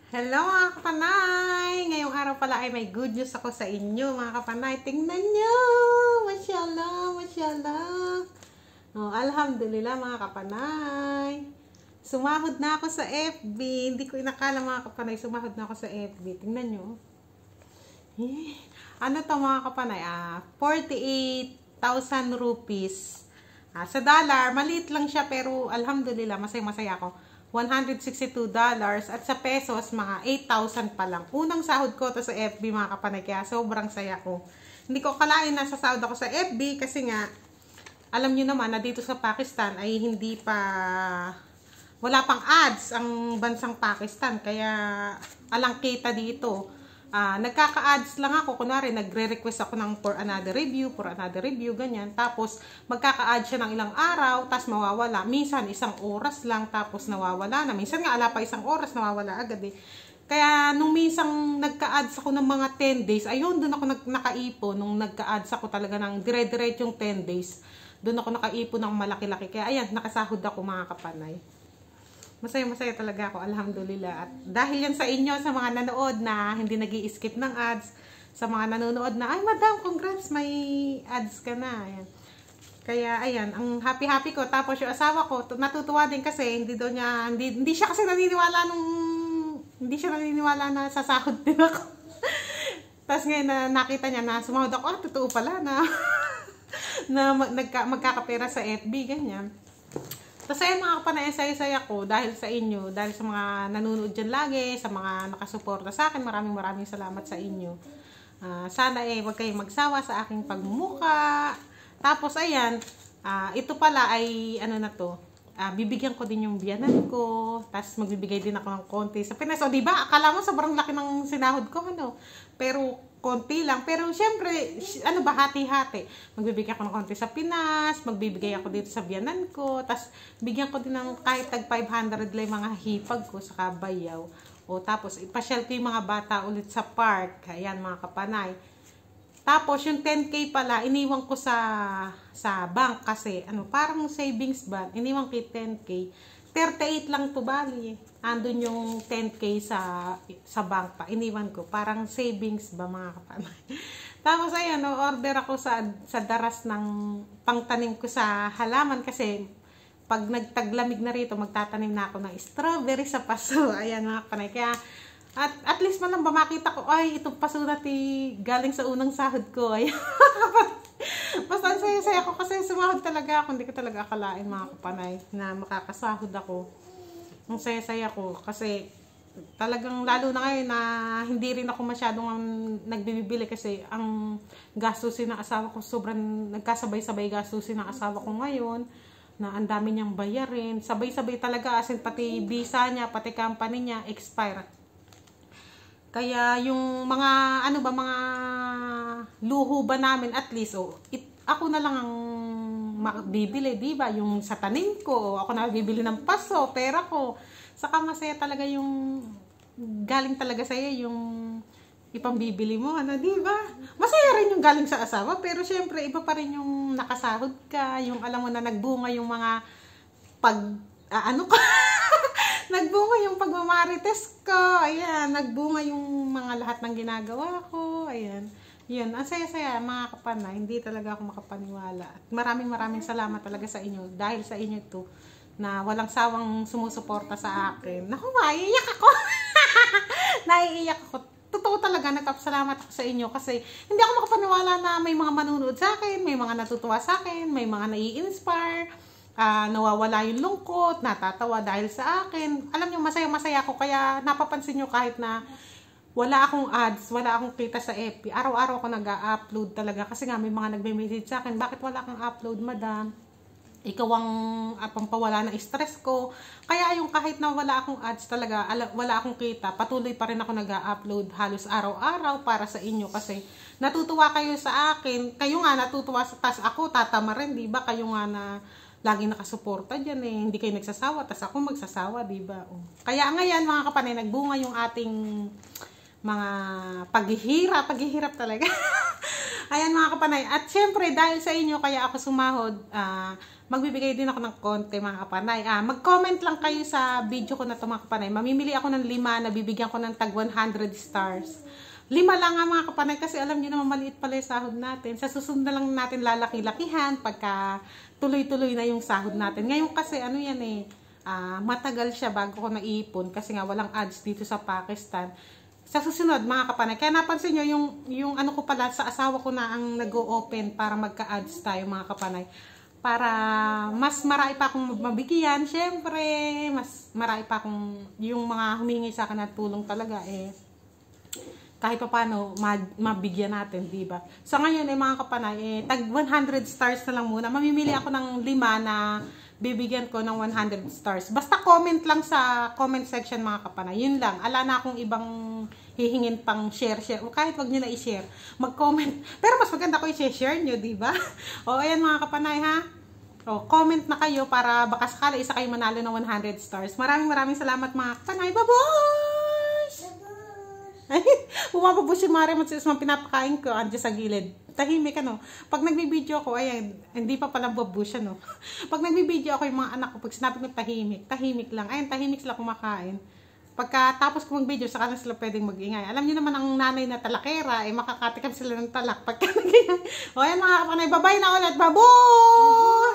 Hello mga kapanay! Ngayong araw pala ay may good news ako sa inyo mga kapanay. Tingnan nyo! Masyaallah, masyaallah. Oh, alhamdulillah mga kapanay. Sumahod na ako sa FB. Hindi ko inakala mga kapanay, sumahod na ako sa FB. Tingnan nyo. Ano to mga kapanay? 48,000 rupees. Sa dollar, maliit lang siya pero alhamdulillah, masaya-masaya ako. $162 at sa pesos mga 8,000 pa lang. Unang sahod ko to sa FB mga kapanay, kaya sobrang saya ko. Hindi ko akalain na sasahod ako sa FB kasi nga alam niyo naman na dito sa Pakistan ay wala pang ads ang bansang Pakistan, kaya alang kita dito. Nagkaka-ads lang ako, kunwari nagre-request ako ng for another review, ganyan. Tapos magkaka-add siya ng ilang araw, tapos mawawala. Minsan isang oras lang, tapos nawawala na. Minsan nga ala pa isang oras, nawawala agad eh. Kaya nung minsan nagka-ads ako ng mga 10 days, ayun, doon ako nakaipon. Nung nagka-ads ako talaga ng dire-direct yung 10 days, doon ako nakaipon ng malaki-laki. Kaya ayan, nakasahod ako mga kapanay. Masaya-masaya talaga ako, alhamdulillah. At dahil yan sa inyo, sa mga nanood na hindi nag-i-skip ng ads, sa mga nanonood na, ay madam, congrats, may ads ka na. Ayan. Kaya ayan, ang happy-happy ko. Tapos yung asawa ko, natutuwa din kasi hindi siya kasi hindi siya naniniwala na sasahod din ako. Tapos ngayon na nakita niya na sumahod ako, totoo pala na, magkakapera sa FB, ganyan. Tapos ayun mga kapanay, saya-saya ko dahil sa inyo, dahil sa mga nanonood dyan lagi, sa mga nakasuporta sa akin, maraming salamat sa inyo. Sana huwag kayong magsawa sa aking pagmumuka. Tapos ayan, ito pala ay bibigyan ko din yung biyanan ko, tapos magbibigay din ako ng konti sa Pinas. O diba, akala mo sobrang laki ng sinahod ko, pero konti lang. Pero syempre, hati-hati. Magbibigay ako ng konti sa Pinas, magbibigay ako dito sa biyanan ko, tapos bigyan ko din ng kahit tag 500 lang mga hipag ko sa Kabayaw. O tapos ipasyal ko yung mga bata ulit sa park. Ayan mga kapanay. Tapos yung 10K pala, iniwan ko sa bank kasi parang savings bank. Iniwan ko yung 10K. 38 lang to bali. Andun yung 10K sa bank pa. Iniwan ko. Parang savings ba mga kapanay. Tapos ayan, order ako sa daras ng pangtanim ko sa halaman kasi pag nagtaglamig na rito, magtatanim na ako ng strawberry sa paso. Ayan mga kapanay. Kaya at least man lang ba makita ko, ay itong paso na galing sa unang sahod ko. Ayan. Basta saya-saya ako kasi sumahod talaga ako. Hindi ko talaga akalain mga kapanay na makakasahod ako. Ang saya-saya ko kasi talagang lalo na ngayon na hindi rin ako masyadong nagbibili kasi ang gastusin ng asawa ko sobrang nagkasabay-sabay gastusin ng asawa ko ngayon na ang dami niyang bayarin. Sabay-sabay talaga as in pati visa niya, pati company niya expire. Kaya yung mga mga luho ba namin at least ako na lang ang bibili, di ba? Yung sa tanim ko, ako na bibili ng paso, pera ko. Saka masaya talaga yung galing talaga sa iyo yung ipambibili mo, di ba? Masaya rin yung galing sa asawa, pero syempre iba pa rin yung nakasahod ka, yung alam mo na nagbunga yung mga nagbunga yung pagmamarites ko. Ayan, nagbunga yung mga lahat ng ginagawa ko. Ayan. Yun, ang saya-saya mga kapanay. Hindi talaga ako makapaniwala. At maraming salamat talaga sa inyo. Dahil sa inyo to na walang sawang sumusuporta sa akin. Naku, maiiyak ako. Naiiyak ako. Totoo talaga, nagpapasalamat ako sa inyo kasi hindi ako makapaniwala na may mga manunood sa akin, may mga natutuwa sa akin, may mga nai-inspire. Nawawala yung lungkot, natatawa dahil sa akin. Alam niyo, masaya-masaya ako. Kaya napapansin niyo kahit na wala akong ads, wala akong kita sa FB. Araw-araw ako nag-upload talaga. Kasi nga may mga nagme-message sa akin, bakit wala kang upload, madam? Ikaw ang pampawala ng stress ko. Kaya yung kahit na wala akong ads talaga, wala akong kita, patuloy pa rin ako nag-upload halos araw-araw para sa inyo. Kasi natutuwa kayo sa akin. Kayo nga natutuwa, tas ako tatama rin, di ba? Kayo nga na laging nakasuporta dyan hindi kayo nagsasawa, tas ako magsasawa, diba? Kaya ngayon mga kapanay, nagbunga yung ating mga paghihirap talaga. Ayan mga kapanay. At syempre, dahil sa inyo, kaya ako sumahod, magbibigay din ako ng konti mga kapanay. Mag-comment lang kayo sa video ko na ito mga kapanay. Mamimili ako ng 5 na bibigyan ko ng tag 100 stars. 5 lang nga mga kapanay kasi alam niyo naman maliit pala yung sahod natin. Sa susunod na lang natin lalaki-lakihan pagka tuloy-tuloy na yung sahod natin. Ngayon kasi ano yan matagal siya bago ko naipon kasi nga walang ads dito sa Pakistan. Sa susunod mga kapanay, kaya napansin nyo yung ano ko pala sa asawa ko na ang nag-o-open para magka-ads tayo mga kapanay. Para mas marami pa akong mabigyan, syempre, mas marami pa akong yung mga humingi sa akin na tulong talaga kahit pa paano mabigyan natin, di ba? So ngayon mga kapanay, tag 100 stars na lang muna. Mamimili ako ng 5 na bibigyan ko ng 100 stars. Basta comment lang sa comment section mga kapanay. Yun lang. Ala na akong ibang hihingin pang share. O kahit wag nyo na i-share. Mag-comment. Pero mas maganda ko i-share nyo, di ba? O ayan mga kapanay ha. O comment na kayo para baka sakala isa kayo manalo ng 100 stars. Maraming salamat mga kapanay. Bye-bye! Ay, bumababos si Mare mo sa mga pinapakain ko. Andiyan sa gilid. Tahimik ano. Pag nagbibideo ako, ayan, hindi pa pala babos siya no. Pag nagbibideo ako yung mga anak ko, pag sinabi ko tahimik lang. Ayan, tahimik sila kumakain. Pagkatapos ko mag-video, saka na sila pwedeng mag-ingay. Alam niyo naman ang nanay na talakera, makakatikam sila ng talak. Pagka nag-ingay. O ayan mga kapanay, bye-bye na ulit. Baboy!